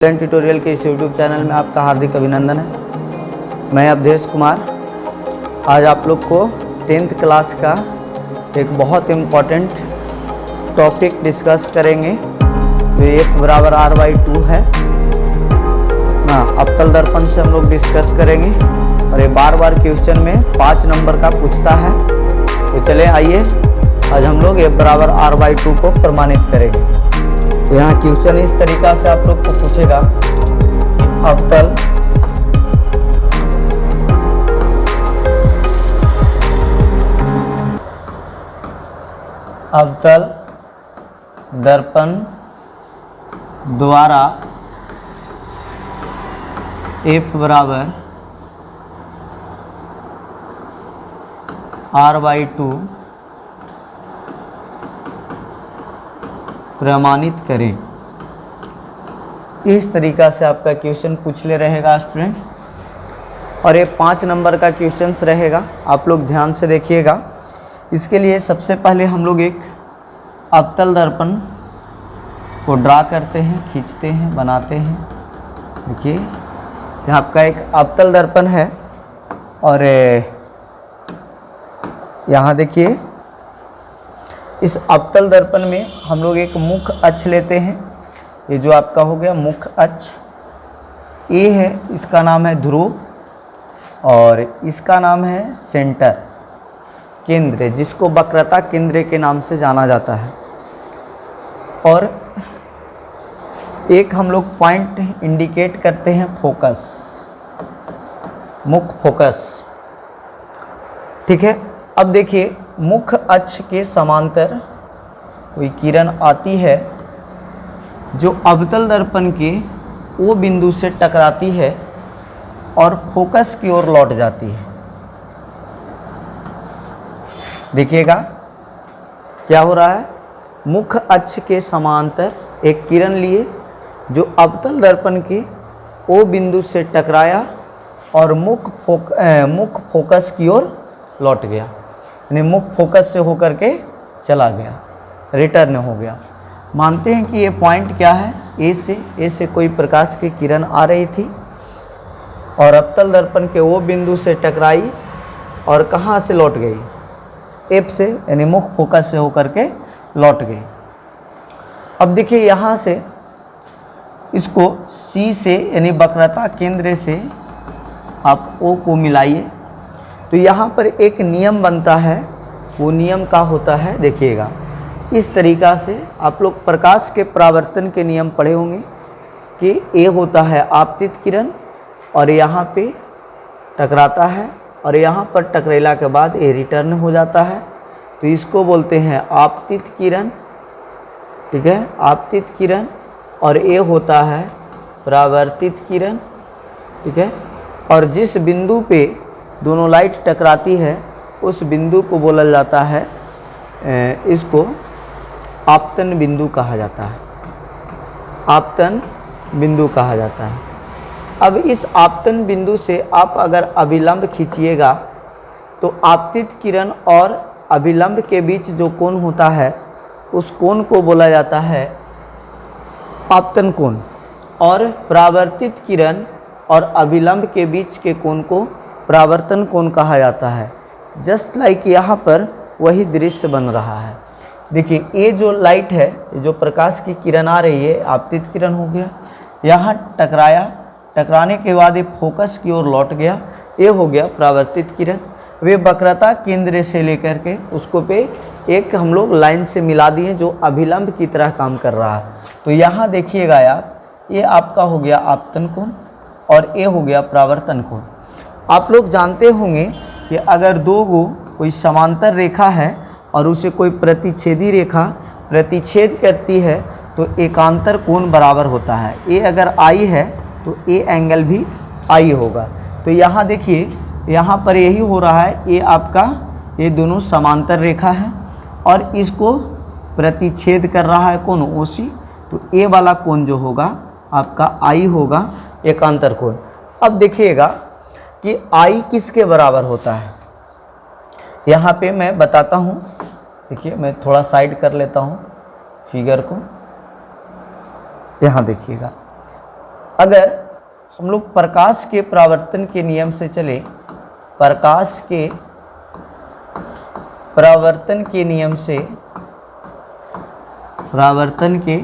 Tutorial के इस YouTube channel में आपका हार्दिक अभिनंदन है। मैं अवधेश कुमार आज आप लोग को 10th क्लास का एक बहुत इम्पॉर्टेंट टॉपिक डिस्कस करेंगे। तो 1 = r/2 है ना। अवतल दर्पण से हम लोग डिस्कस करेंगे और ये बार बार क्वेश्चन में 5 नंबर का पूछता है। तो चले आइए आज हम लोग 1 = r/2 को प्रमाणित करेंगे। तो यहाँ क्वेश्चन इस तरीका से आप लोग को पूछेगा, अवतल दर्पण द्वारा F = r/2 प्रमाणित करें। इस तरीका से आपका क्वेश्चन पूछ ले रहेगा स्टूडेंट, और ये 5 नंबर का क्वेश्चंस रहेगा। आप लोग ध्यान से देखिएगा। इसके लिए सबसे पहले हम लोग एक अवतल दर्पण को ड्रा करते हैं, खींचते हैं, बनाते हैं। देखिए यहाँ आपका एक अवतल दर्पण है और यहाँ देखिए इस अवतल दर्पण में हम लोग एक मुख्य अक्ष लेते हैं। ये जो आपका हो गया मुख्य अक्ष ए है, इसका नाम है ध्रुव और इसका नाम है सेंटर, केंद्र, जिसको वक्रता केंद्र के नाम से जाना जाता है। और एक हम लोग पॉइंट इंडिकेट करते हैं, फोकस, मुख्य फोकस। ठीक है। अब देखिए मुख्य अक्ष के समांतर कोई किरण आती है जो अवतल दर्पण के ओ बिंदु से टकराती है और फोकस की ओर लौट जाती है। देखिएगा क्या हो रहा है। मुख्य अक्ष के समांतर एक किरण लिए जो अवतल दर्पण के ओ बिंदु से टकराया और मुख्य फोकस की ओर लौट गया, यानी मुख्य फोकस से होकर के चला गया, रिटर्न हो गया। मानते हैं कि ये पॉइंट क्या है, ए से कोई प्रकाश की किरण आ रही थी और अवतल दर्पण के वो बिंदु से टकराई और कहाँ से लौट गई, एफ से, यानी मुख्य फोकस से होकर के लौट गई। अब देखिए यहाँ से इसको सी से, यानी वक्रता केंद्र से आप ओ को मिलाइए। तो यहाँ पर एक नियम बनता है, वो नियम का होता है, देखिएगा इस तरीका से आप लोग प्रकाश के परावर्तन के नियम पढ़े होंगे कि ए होता है आपतित किरण और यहाँ पे टकराता है और यहाँ पर टकरेला के बाद ए रिटर्न हो जाता है। तो इसको बोलते हैं आपतित किरण। ठीक है, आपतित किरण। और ए होता है परावर्तित किरण। ठीक है। और जिस बिंदु पे दोनों लाइट टकराती है उस बिंदु को बोला जाता है, इसको आपतन बिंदु कहा जाता है, आपतन बिंदु कहा जाता है। अब इस आपतन बिंदु से आप अगर अभिलंब खींचिएगा तो आपतित किरण और अभिलंब के बीच जो कोण होता है उस कोण को बोला जाता है आपतन कोण, और परावर्तित किरण और अभिलंब के बीच के कोण को परावर्तन कोण कहा जाता है। जस्ट लाइक यहाँ पर वही दृश्य बन रहा है। देखिए ये जो लाइट है, जो प्रकाश की किरण आ रही है, आपतित किरण हो गया, यहाँ टकराया, टकराने के बाद ये फोकस की ओर लौट गया, ये हो गया परावर्तित किरण। वे वक्रता केंद्र से लेकर के उसको पे एक हम लोग लाइन से मिला दिए जो अभिलंब की तरह काम कर रहा है। तो यहाँ देखिएगा आप, ये आपका हो गया आपतन कोण और ये हो गया परावर्तन कोण। आप लोग जानते होंगे कि अगर दो गो कोई समांतर रेखा है और उसे कोई प्रतिच्छेदी रेखा प्रतिच्छेद करती है तो एकांतर कोण बराबर होता है। ए अगर आई है तो ए एंगल भी आई होगा। तो यहाँ देखिए यहाँ पर यही हो रहा है, ये आपका, ये दोनों समांतर रेखा है और इसको प्रतिच्छेद कर रहा है कौन, ओसी। तो ए वाला कोण जो होगा आपका आई होगा, एकांतर कोण। अब देखिएगा कि आई किसके बराबर होता है, यहाँ पे मैं बताता हूँ। देखिए मैं थोड़ा साइड कर लेता हूँ फिगर को। यहाँ देखिएगा अगर हम लोग प्रकाश के परावर्तन के नियम से चले, प्रकाश के परावर्तन के नियम से, परावर्तन के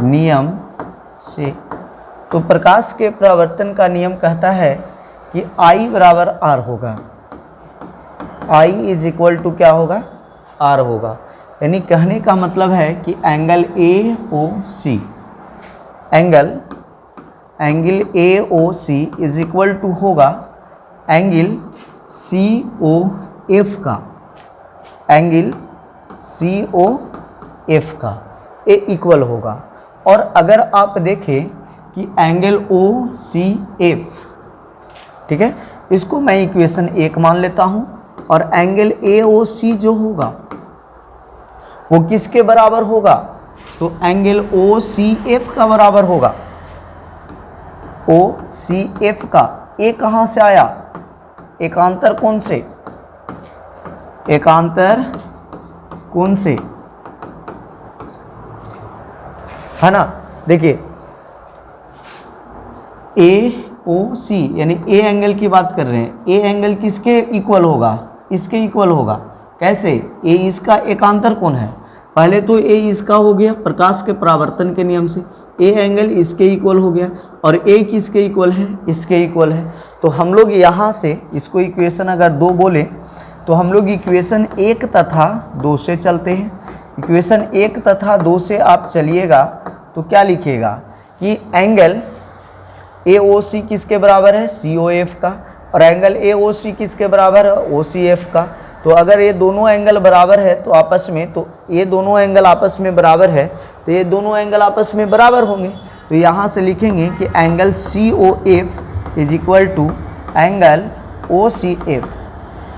नियम से, तो प्रकाश के परावर्तन का नियम कहता है कि I बराबर R होगा। I इज इक्वल टू क्या होगा? R होगा। यानी कहने का मतलब है कि angle AOC, angle AOC is equal to होगा एंगल COF का, एंगल COF का, ये इक्वल होगा। और अगर आप देखें कि एंगल OCF, ठीक है, इसको मैं इक्वेशन 1 मान लेता हूं, और एंगल AOC जो होगा वो किसके बराबर होगा? तो एंगल OCF का बराबर होगा। OCF का ए कहां से आया? एकांतर कोण से, एकांतर कोण से, है ना। देखिए AOC यानी ए एंगल की बात कर रहे हैं, ए एंगल किसके इक्वल होगा? इसके इक्वल होगा। कैसे? ए इसका एकांतर कोण है। पहले तो ए इसका हो गया प्रकाश के परावर्तन के नियम से, ए एंगल इसके इक्वल हो गया, और ए किसके इक्वल है? इसके इक्वल है। तो हम लोग यहाँ से इसको इक्वेशन अगर 2 बोले तो हम लोग इक्वेशन 1 तथा 2 से चलते हैं। इक्वेशन 1 तथा 2 से आप चलिएगा तो क्या लिखिएगा कि एंगल AOC किसके बराबर है? COF का, और एंगल AOC किसके बराबर है? OCF का। तो अगर ये दोनों एंगल बराबर है तो आपस में, तो ये दोनों एंगल आपस में बराबर है, तो ये दोनों एंगल आपस में बराबर होंगे। तो यहाँ से लिखेंगे कि angle COF is equal to angle OCF,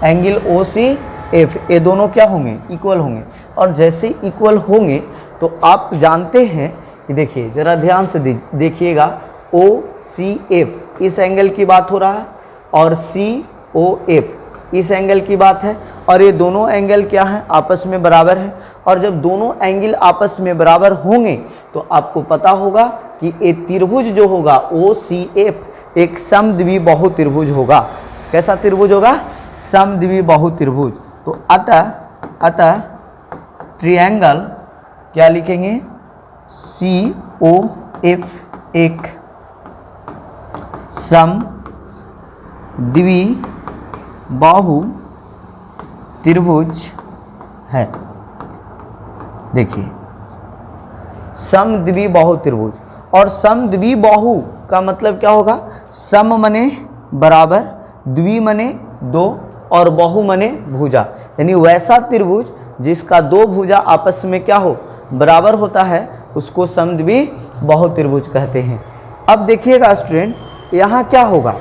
angle OCF, ये दोनों क्या होंगे? इक्वल होंगे। और जैसे इक्वल होंगे तो आप जानते हैं कि देखिए ज़रा ध्यान से देखिएगा, OCF इस एंगल की बात हो रहा है, और COF इस एंगल की बात है, और ये दोनों एंगल क्या हैं? आपस में बराबर है। और जब दोनों एंगल आपस में बराबर होंगे तो आपको पता होगा कि ये त्रिभुज जो होगा OCF एक समद्विबाहु त्रिभुज होगा। कैसा त्रिभुज होगा? समद्विबाहु त्रिभुज। तो अतः ट्रायंगल क्या लिखेंगे? COF एक समद्विबाहु त्रिभुज है। देखिए समद्विबाहु त्रिभुज, और समद्विबाहु का मतलब क्या होगा? सम मने बराबर, द्वि मने 2, और बाहु मने भुजा, यानी वैसा त्रिभुज जिसका 2 भुजा आपस में क्या हो? बराबर होता है, उसको समद्विबाहु त्रिभुज कहते हैं। अब देखिएगा स्टूडेंट, यहाँ क्या होगा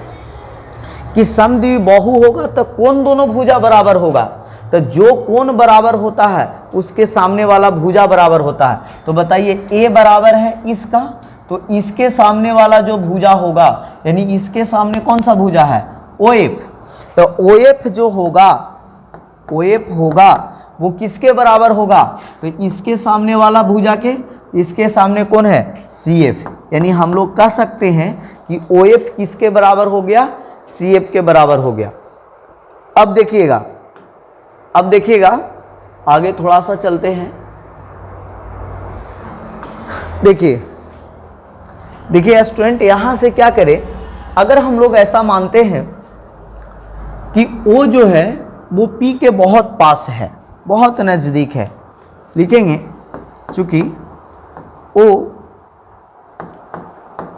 कि समद्विबाहु होगा तो कोण दोनों भुजा बराबर होगा, तो जो कोण बराबर होता है उसके सामने वाला भुजा बराबर होता है। तो बताइए ए बराबर है इसका, तो इसके सामने वाला जो भुजा होगा, यानी इसके सामने कौन सा भुजा है? OF। तो OF जो होगा, OF होगा वो किसके बराबर होगा? तो इसके सामने वाला भुजा के, इसके सामने कौन है? CF। यानी हम लोग कह सकते हैं कि OF किसके बराबर हो गया? CF के बराबर हो गया। अब देखिएगा आगे थोड़ा सा चलते हैं। देखिए स्टूडेंट, यहां से क्या करें, अगर हम लोग ऐसा मानते हैं कि O जो है वो P के बहुत पास है, बहुत नज़दीक है, लिखेंगे चूंकि O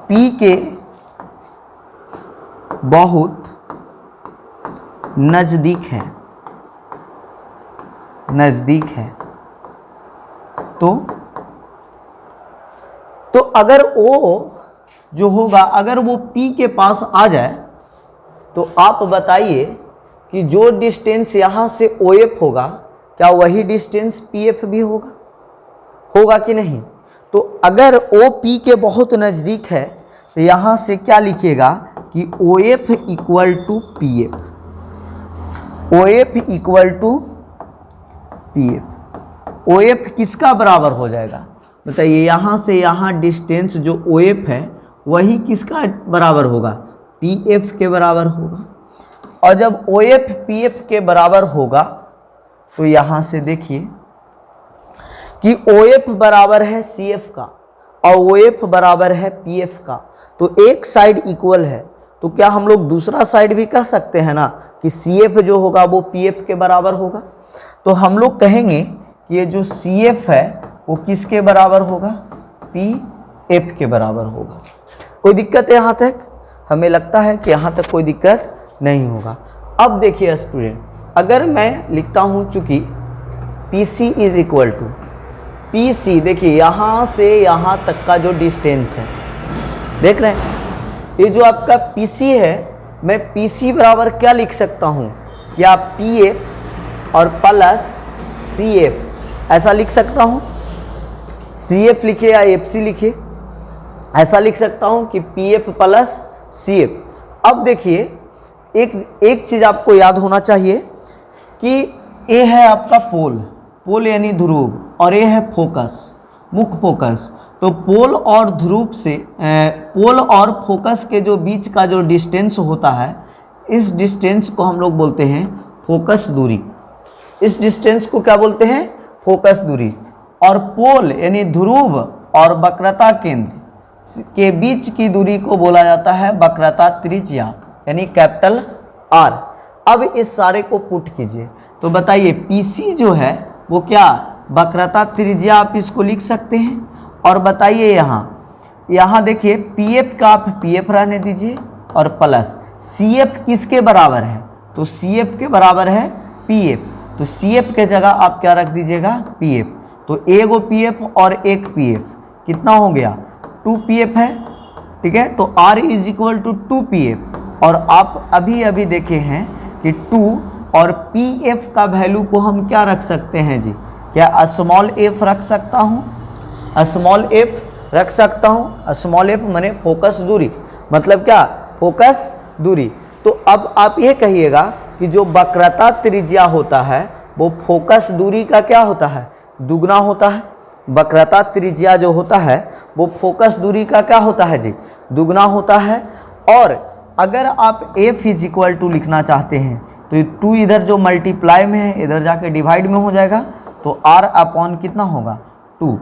P के बहुत नज़दीक है, तो अगर O जो होगा अगर वो P के पास आ जाए तो आप बताइए कि जो डिस्टेंस यहाँ से OF होगा क्या वही डिस्टेंस PF भी होगा कि नहीं? तो अगर O P के बहुत नज़दीक है तो यहाँ से क्या लिखिएगा कि OF equal to PF, OF equal to PF। OF किसका बराबर हो जाएगा? बताइए यहाँ से यहाँ डिस्टेंस जो OF है वही किसका बराबर होगा, PF के बराबर होगा। और जब OF PF के बराबर होगा तो यहाँ से देखिए कि OF बराबर है CF का और OF बराबर है PF का, तो एक साइड इक्वल है, तो क्या हम लोग दूसरा साइड भी कह सकते हैं ना कि CF जो होगा वो PF के बराबर होगा। तो हम लोग कहेंगे कि ये जो CF है वो किसके बराबर होगा, PF के बराबर होगा। कोई दिक्कत है यहाँ तक? हमें लगता है कि यहाँ तक कोई दिक्कत नहीं होगा। अब देखिए स्टूडेंट, अगर मैं लिखता हूँ चूँकि PC is equal to PC, देखिए यहाँ से यहाँ तक का जो डिस्टेंस है, देख रहे हैं, ये जो आपका PC है, मैं PC बराबर क्या लिख सकता हूँ, क्या PF और प्लस CF ऐसा लिख सकता हूँ। CF लिखे या FC लिखे, ऐसा लिख सकता हूँ कि PF प्लस CF। अब देखिए एक चीज़ आपको याद होना चाहिए कि ये है आपका पोल यानी ध्रुव, और ये है फोकस, मुख्य फोकस। तो पोल और ध्रुव से पोल और फोकस के जो बीच का जो डिस्टेंस होता है, इस डिस्टेंस को हम लोग बोलते हैं फोकस दूरी। इस डिस्टेंस को क्या बोलते हैं, फोकस दूरी। और पोल यानी ध्रुव और वक्रता केंद्र के बीच की दूरी को बोला जाता है वक्रता त्रिज्या यानी कैपिटल R। अब इस सारे को पुट कीजिए तो बताइए PC जो है वो क्या, वक्रता त्रिज्या, आप इसको लिख सकते हैं। और बताइए यहाँ देखिए PF का आप PF रहने दीजिए और प्लस CF किसके बराबर है, तो CF के बराबर है PF, तो CF के जगह आप क्या रख दीजिएगा, PF। तो एगो PF और एक PF कितना हो गया, 2PF है, ठीक है। तो R is equal to 2PF। और आप अभी देखे हैं कि 2 और PF का वैल्यू को हम क्या रख सकते हैं जी, क्या स्मॉल f रख सकता हूँ, स्मॉल f रख सकता हूँ। स्मॉल f माने फोकस दूरी, मतलब क्या, फोकस दूरी। तो अब आप ये कहिएगा कि जो वक्रता त्रिज्या होता है वो फोकस दूरी का क्या होता है, दुगना होता है। वक्रता त्रिज्या जो होता है वो फोकस दूरी का क्या होता है जी, दुगना होता है। और अगर आप f इज इक्वल टू लिखना चाहते हैं तो 2 इधर जो मल्टीप्लाई में है इधर जाके डिवाइड में हो जाएगा, तो r अपॉन कितना होगा, 2।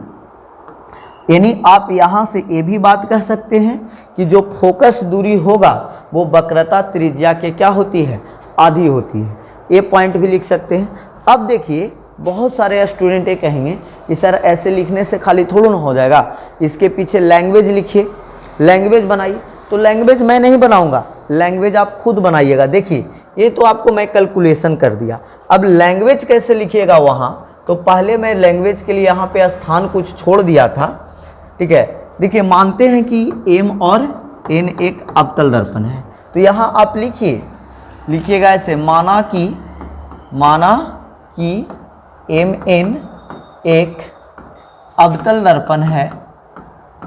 यानी आप यहाँ से ये भी बात कह सकते हैं कि जो फोकस दूरी होगा वो वक्रता त्रिज्या के क्या होती है, आधी होती है। ये पॉइंट भी लिख सकते हैं। अब देखिए बहुत सारे स्टूडेंट ये कहेंगे कि सर ऐसे लिखने से खाली थोड़ा ना हो जाएगा, इसके पीछे लैंग्वेज लिखिए, लैंग्वेज बनाइए। तो लैंग्वेज मैं नहीं बनाऊंगा, लैंग्वेज आप खुद बनाइएगा। देखिए ये तो आपको मैं कैलकुलेशन कर दिया, अब लैंग्वेज कैसे लिखिएगा वहाँ, तो पहले मैं लैंग्वेज के लिए यहाँ पे स्थान कुछ छोड़ दिया था, ठीक है। देखिए मानते हैं कि M और N एक अवतल दर्पण है, तो यहाँ आप लिखिएगा ऐसे, माना कि MN एक अवतल दर्पण है,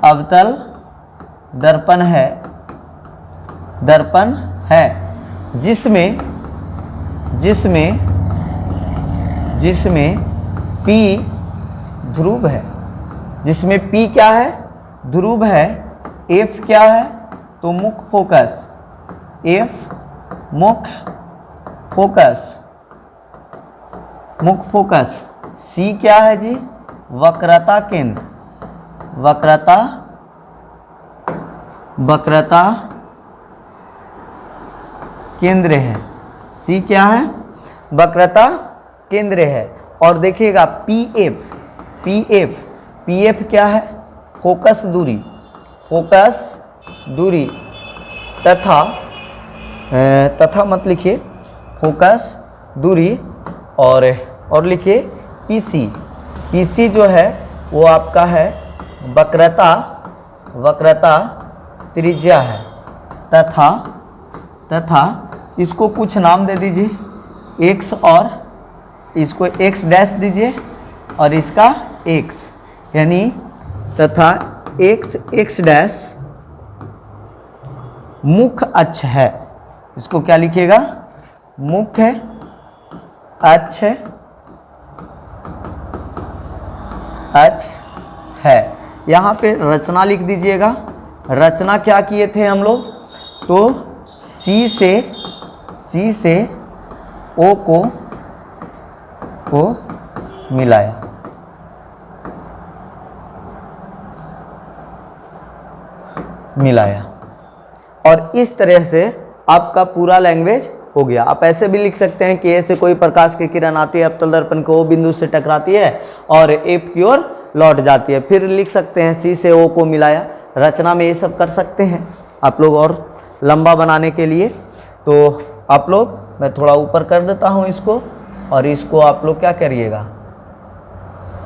अवतल दर्पण है जिसमें P ध्रुव है, जिसमें P क्या है, ध्रुव है, F क्या है, तो मुख्य फोकस, F मुख्य फोकस, C क्या है जी, वक्रता केंद्र, वक्रता केंद्र है। C क्या है, वक्रता केंद्र है। और देखिएगा PF क्या है, फोकस दूरी तथा मत लिखिए, फोकस दूरी। और लिखिए PC जो है वो आपका है वक्रता त्रिज्या है, तथा इसको कुछ नाम दे दीजिए, x, और इसको x डैश दीजिए और इसका x, यानी तथा x डैश मुख्य अक्ष है। इसको क्या लिखिएगा, मुख्य अक्ष है। यहाँ पे रचना लिख दीजिएगा। रचना क्या किए थे हम लोग, तो सी से ओ को मिलाया। और इस तरह से आपका पूरा लैंग्वेज हो गया। आप ऐसे भी लिख सकते हैं कि ऐसे कोई प्रकाश की किरण आती है, अवतल दर्पण को ओ बिंदु से टकराती है और एप की ओर लौट जाती है। फिर लिख सकते हैं सी से ओ को मिलाया। रचना में ये सब कर सकते हैं आप लोग। और लंबा बनाने के लिए तो आप लोग, मैं थोड़ा ऊपर कर देता हूँ इसको, और इसको आप लोग क्या करिएगा,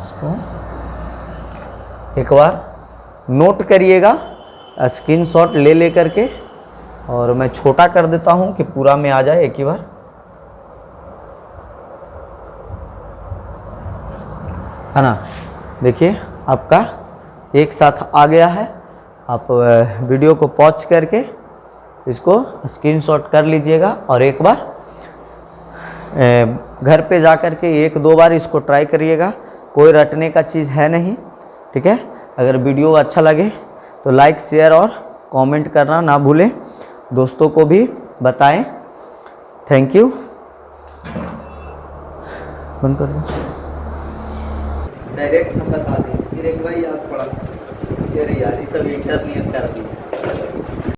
इसको एक बार नोट करिएगा स्क्रीनशॉट ले करके, और मैं छोटा कर देता हूँ कि पूरा में आ जाए एक ही बार। है ना, देखिए आपका एक साथ आ गया है। आप वीडियो को पॉज करके इसको स्क्रीनशॉट कर लीजिएगा, और एक बार घर पे जा कर के एक दो बार इसको ट्राई करिएगा। कोई रटने का चीज़ है नहीं, ठीक है। अगर वीडियो अच्छा लगे तो लाइक शेयर और कमेंट करना ना भूलें, दोस्तों को भी बताएं। Thank you. बंद कर दो। डायरेक्ट हम बता दें, फिर एक बार याद पड़ा, यार ये सब इंटरनेट कर दिया।